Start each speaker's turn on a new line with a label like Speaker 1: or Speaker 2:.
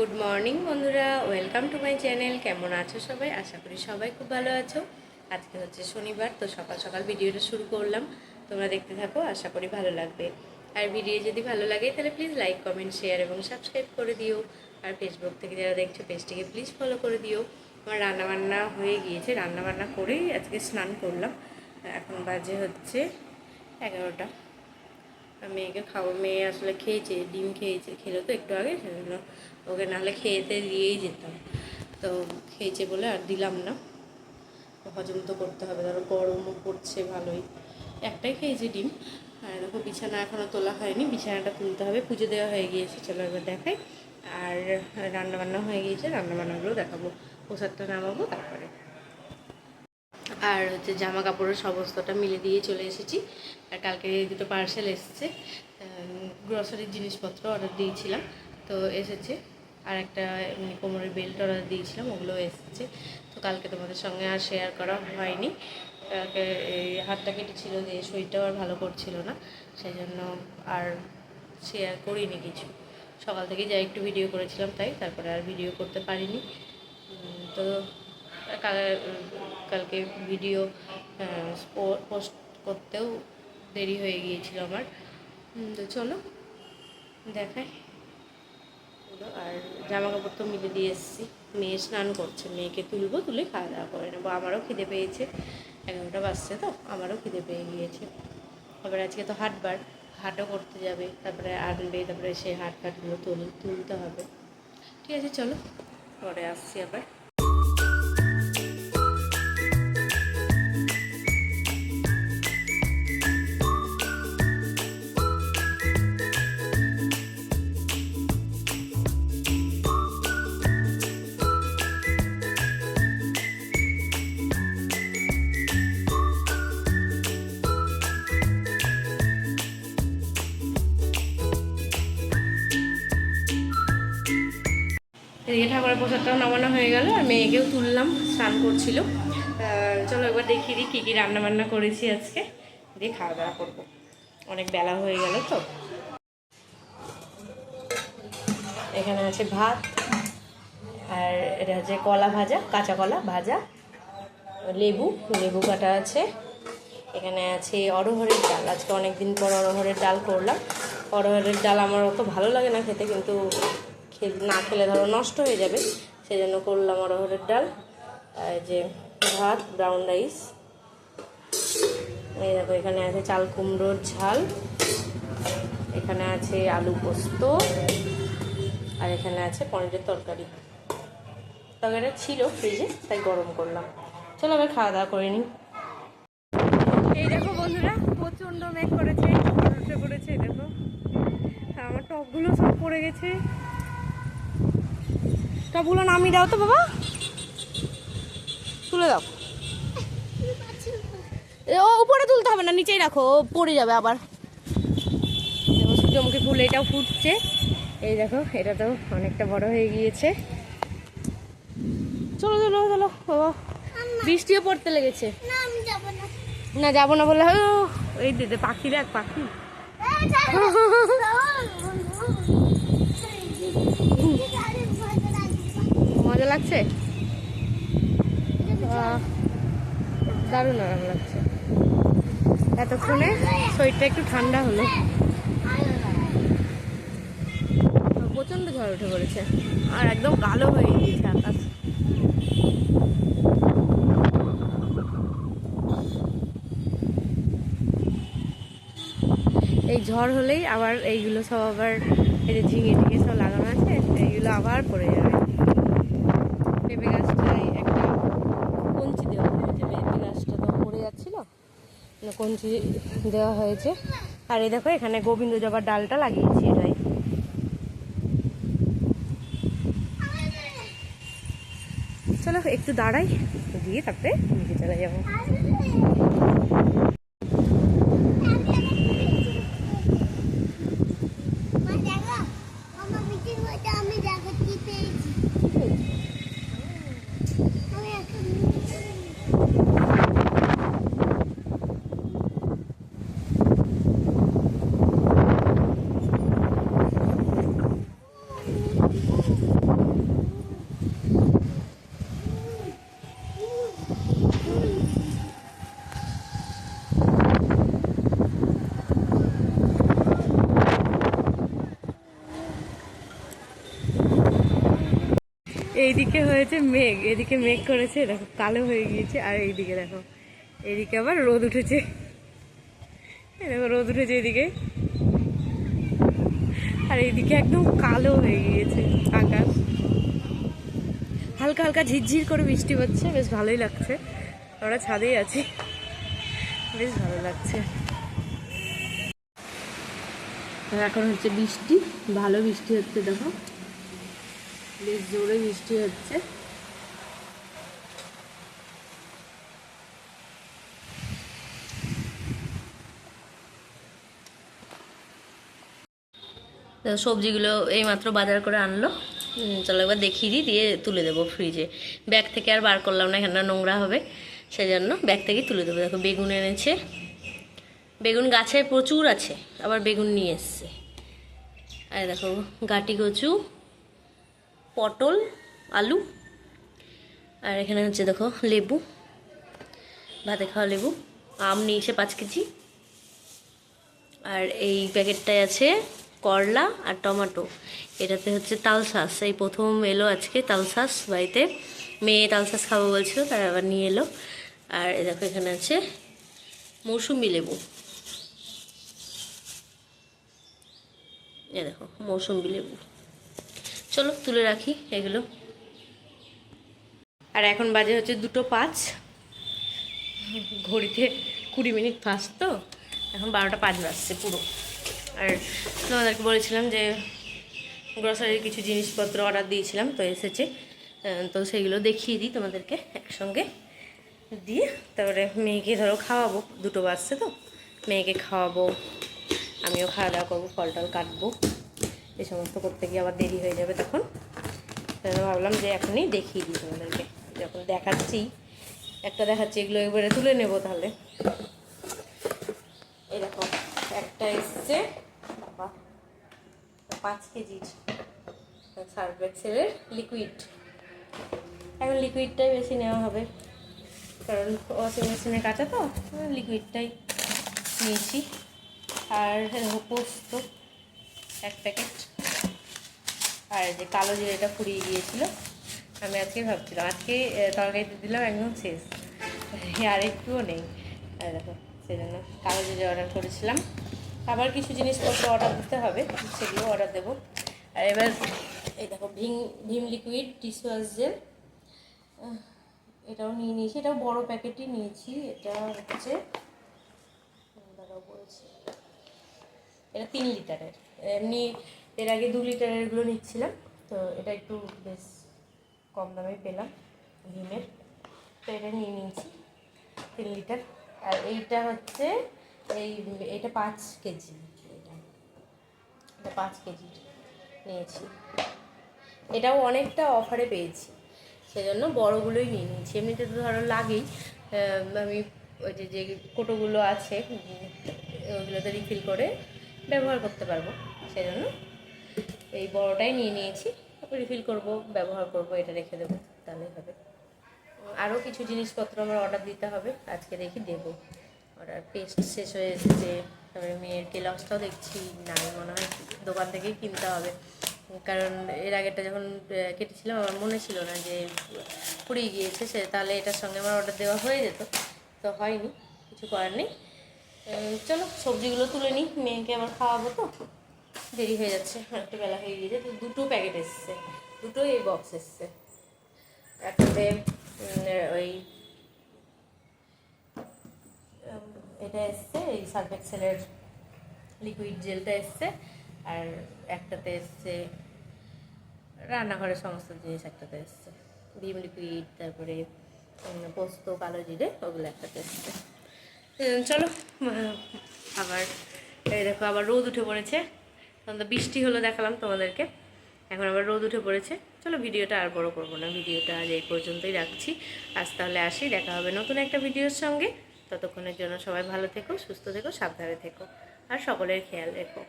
Speaker 1: Good morning বন্ধুরা, welcome to my channel. কেমন আছো সবাই? আশা করি সবাই খুব ভালো আছো। আজকে হচ্ছে শনিবার, তো সকাল সকাল ভিডিওটা শুরু করলাম। তোমরা দেখতে থাকো, আশা করি ভালো লাগবে। আর ভিডিও যদি ভালো লাগে তাহলে প্লিজ লাইক, কমেন্ট, শেয়ার এবং সাবস্ক্রাইব করে দিও। আর ফেসবুক থেকে যারা দেখছো পেজটিকে প্লিজ ফলো করে দিও। আমার রান্নাবান্না হয়ে গিয়েছে, রান্নাবান্না করেই আজকে স্নান করলাম। এখন বাজে হচ্ছে 11টা। মেয়েকে খাবো, মেয়ে আসলে খেয়েছে, ডিম খেয়েছে, খেলো তো একটু আগে, সেজন্য ওকে নাহলে খেতে দিয়েই যেতাম। তো খেয়েছে বলে আর দিলাম না, হজম তো করতে হবে, ধরো গরমও পড়ছে ভালোই। একটাই খেয়েছে ডিম। আর দেখো বিছানা এখনও তোলা হয়নি, বিছানাটা তুলতে হবে। পুজো দেওয়া হয়ে গিয়েছে, চলো এবার দেখাই। আর রান্নাবান্না হয়ে গিয়েছে, রান্নাবান্নাগুলো দেখাবো। প্রসাদটা নামাবো তারপরে। আর হচ্ছে জামা কাপড়ের সমস্তটা মিলে দিয়ে চলে এসেছি। আর কালকে দুটো পার্সেল এসেছে, গ্রসারির জিনিসপত্র অর্ডার দিয়েছিলাম, তো এসেছে। আর একটা এমনি কোমরের বেল্ট অর্ডার দিয়েছিলাম, ওগুলো এসেছে। তো কালকে তোমাদের সঙ্গে আর শেয়ার করা হয়নি। কালকে এই হাতটা কেটেছিল, দিয়ে শরীরটাও আর ভালো করছিল না, সেই জন্য আর শেয়ার করিনি কিছু। সকাল থেকে যা একটু ভিডিও করেছিলাম তাই, তারপরে আর ভিডিও করতে পারিনি। তো কালকে ভিডিও পোস্ট করতেও দেরি হয়ে গিয়েছিল আমার। তো চলো দেখাই। আর জামা কাপড় তো মিলে দিয়ে এসেছি। মেয়ে স্নান করছে, মেয়েকে তুলবো, তুলে খাওয়া দাওয়া করে নেবো। আমারও খিদে পেয়েছে, 11টা বাজছে, তো আমারও খিদে পেয়ে গিয়েছে। আবার আজকে তো হাটবার, হাটও করতে যাবে, তারপরে আনবে, তারপরে সে হাটগুলো তুলতে হবে। ঠিক আছে, চলো পরে আসছি আবার। এদিকে ঠাকুরের প্রসাদটাও নামানো হয়ে গেল, আর মেয়েকেও তুললাম, স্নান করছিল। চলো একবার দেখিয়ে দিই কী কী রান্নাবান্না করেছি আজকে, দিয়ে খাওয়া দাওয়া করবো। অনেক বেলা হয়ে গেল তো। এখানে আছে ভাত, আর এটা হচ্ছে কলা ভাজা, কাঁচা কলা ভাজা, লেবু কাটা আছে। এখানে আছে অরহরের ডাল, আজকে অনেক দিন পর অরহরের ডাল করলাম। অরহরের ডাল আমার অত ভালো লাগে না খেতে, কিন্তু না খেলে ধরো নষ্ট হয়ে যাবে, সেই জন্য করলাম অরহরের ডাল। আর যে ভাত, ব্রাউন রাইস। এই দেখো, এখানে আছে চাল কুমড়োর ঝাল, এখানে আছে আলু পোস্ত, আর এখানে আছে পনিরের তরকারিটা ছিল ফ্রিজে, তাই গরম করলাম। চলো আবার খাওয়া দাওয়া করে নিই। এই দেখো বন্ধুরা, প্রচণ্ড মেঘ করেছে, উঠে পড়েছে। দেখো আমার টপগুলো সব পড়ে গেছে। টপগুলো নামিয়ে দাও তো বাবা, তুলে দাও। ও উপরে তুলতে হবে না, নিচেই রাখো, পড়ে যাবে আবার। দেখো সূর্যমুখী ফুল এটাও ফুটছে। এই দেখো, এটা তো অনেকটা বড় হয়ে গিয়েছে। চলো চলো চলো, বৃষ্টিও পড়তে লেগেছে। না যাবো না বললে, এই দিদি পাখি, দেখ পাখি। মজা লাগছে, দারুণ আরাম লাগছে। এতক্ষণে শরীরটা একটু ঠান্ডা হলো। প্রচণ্ড ঝড় উঠে পড়েছে, আর একদম কালো হয়ে গিয়েছে আকাশ। এই ঝড় হলেই আবার এইগুলো সব আবার, এই যে ঝিঙে টিঙে সব লাগানো আছে, এইগুলো আবার পড়ে যাবে। পেঁপে গাছটায় একটা কঞ্চি দেওয়া হয়েছে, পেঁপে গাছটা তো পড়ে যাচ্ছিল, কঞ্চি দেওয়া হয়েছে। আর এই দেখো, এখানে গোবিন্দ জবার ডালটা লাগিয়েছি এটাই। চলো একটু দাঁড়াই, দিয়ে তারপরে নিচে চলে যাবো। এইদিকে হয়েছে মেঘ, এদিকে মেঘ করেছে দেখো কালো হয়ে গিয়েছে, আর এইদিকে দেখো এদিকে আবার রোদ উঠেছে। দেখো রোদ উঠেছে এদিকে, আর এইদিকে একদম কালো হয়ে গিয়েছে আকাশ। হালকা হালকা ঝিরঝির করে বৃষ্টি হচ্ছে, বেশ ভালোই লাগছে। আমরা ছাদেই আছি, বেশ ভালো লাগছে। এখন হচ্ছে বৃষ্টি, ভালো বৃষ্টি হচ্ছে, দেখো বেশ জোরে বৃষ্টি হচ্ছে। সবজিগুলো এইমাত্র বাজার করে আনলো, চলো একবার দেখিয়ে দিই, দিয়ে তুলে দেবো ফ্রিজে। ব্যাগ থেকে আর বার করলাম না, এখানটা নোংরা হবে, সেই জন্য ব্যাগ থেকেই তুলে দেবো। দেখো বেগুন এনেছে, বেগুন গাছে প্রচুর আছে, আবার বেগুন নিয়ে এসছে। আর দেখো গাটি কচু, পটল, আলু, আর এখানে হচ্ছে দেখো লেবু, ভাতে খাওয়া লেবু। আম নিয়েছে 5 কেজি। আর এই প্যাকেটটায় আছে করলা আর টমেটো, এটাতে হচ্ছে তালশাঁস। এই প্রথম এলো আজকে তালশাঁস বাড়িতে, মেয়ে তালশাঁস খাবো বলছিল, তার আবার নিয়ে এলো। আর দেখো এখানে আছে মৌসুমি লেবু, এ দেখো মৌসুমি লেবু। চলো তুলে রাখি এগুলো। আর এখন বাজে হচ্ছে 2:05, ঘড়িতে 20 মিনিট ফাস্ট, তো এখন 12টা 5 বাজছে পুরো। আর তোমাদেরকে বলেছিলাম যে গ্রসারির কিছু জিনিসপত্র অর্ডার দিয়েছিলাম, তো এসেছে, তো সেইগুলো দেখিয়ে দিই তোমাদেরকে একসঙ্গে। দিয়ে তারপরে মেয়েকে ধরো খাওয়াবো, 2টো বাজছে তো, মেয়েকে খাওয়াবো, আমিও খাওয়া দাওয়া করবো, ফল টল কাটবো, এই সমস্ত করতে গিয়ে আবার দেরি হয়ে যাবে তখন। ভাবলাম যে এখনই দেখিয়ে দিই তোমাদেরকে, যখন দেখাচ্ছি একটা দেখাচ্ছি, এগুলো এবারে তুলে নেবো তাহলে। এরকম একটা এসছে বাবা 5 কেজির সার্ফ এক্সেলের লিকুইড। এখন লিকুইডটাই বেশি নেওয়া হবে, কারণ ওয়াশিং মেশিনে কাঁচা তো, লিকুইডটাই নিয়েছি। আর পোস্ত 1 প্যাকেট, আর যে কালো জিরেটা ফুরিয়ে গিয়েছিল, আমি আজকে ভাবছিলাম আজকে তরকারিতে দিলাম, একদম শেষ, আর একটুও নেই। আর দেখো সেই জন্য কালো জিরে অর্ডার করেছিলাম। আবার কিছু জিনিসপত্র অর্ডার দিতে হবে, সেগুলো অর্ডার দেবো। আর এবার এই দেখো Vim liquid dish wash gel, এটাও নিয়ে নিয়েছি, এটাও বড় প্যাকেটই নিয়েছি। এটা হচ্ছে বলছি এটা 3 লিটারের, এমনি এর আগে 2 লিটারেরগুলো নিচ্ছিলাম, তো এটা একটু বেশ কম দামে পেলাম ভিমের, তো এটা নিয়ে নিয়েছি 3 লিটার। আর এইটা হচ্ছে এইটা 5 কেজি, এটা 5 কেজি নিয়েছি। এটাও অনেকটা অফারে পেয়েছি, সেজন্য বড়গুলোই নিয়ে নিয়েছি। এমনিতে তো ধরো লাগেই, আমি ওই যে কোটোগুলো আছে ওইগুলোতে রিফিল করে ব্যবহার করতে পারবো, সেজন্য এই বড়টাই নিয়ে নিয়েছি। রিফিল করব, ব্যবহার করব, এটা রেখে দেবো, তাহলেই হবে। আরও কিছু জিনিসপত্র আমার অর্ডার দিতে হবে, আজকে দেখি দেবো অর্ডার। পেস্ট শেষ হয়ে এসেছে, তারপরে মেয়ের কেলক্সটাও দেখছি না, মনে হয় দোকান থেকেই কিনতে হবে, কারণ এর আগেরটা যখন কেটেছিলাম আমার মনে ছিল না যে পুড়িয়ে গিয়েছে, সে তাহলে এটার সঙ্গে আমার অর্ডার দেওয়া হয়ে যেত, তো হয়নি, কিছু করার নেই। চলো সবজিগুলো তুলে নিই, মেয়েকে আবার খাওয়াবো, তো দেরি হয়ে যাচ্ছে, একটু বেলা হয়ে গিয়েছে। তো 2টো প্যাকেট এসছে, 2টোই এই বক্স এসছে। একটাতে ওই এটা এসছে, এই সার্ফ এক্সেলের লিকুইড জেলটা এসছে, আর একটাতে এসছে রান্নাঘরের সমস্ত জিনিস, একটাতে এসছে ভিম লিকুইড, তারপরে পোস্ত, কালো জিরে, ওগুলো একটাতে এসছে। চলো আবার এই দেখো আবার রোদ উঠে পড়েছে, তখন তো বৃষ্টি হলো দেখালাম তোমাদেরকে, এখন আবার রোদ উঠে পড়েছে। চলো ভিডিওটা আর বড় করবো না, ভিডিওটা আজ এই পর্যন্তই রাখছি। আজ তাহলে আসি, দেখা হবে নতুন একটা ভিডিওর সঙ্গে। ততক্ষণের জন্য সবাই ভালো থেকো, সুস্থ থেকো, সাবধানে থেকো, আর সকলের খেয়াল রেখো।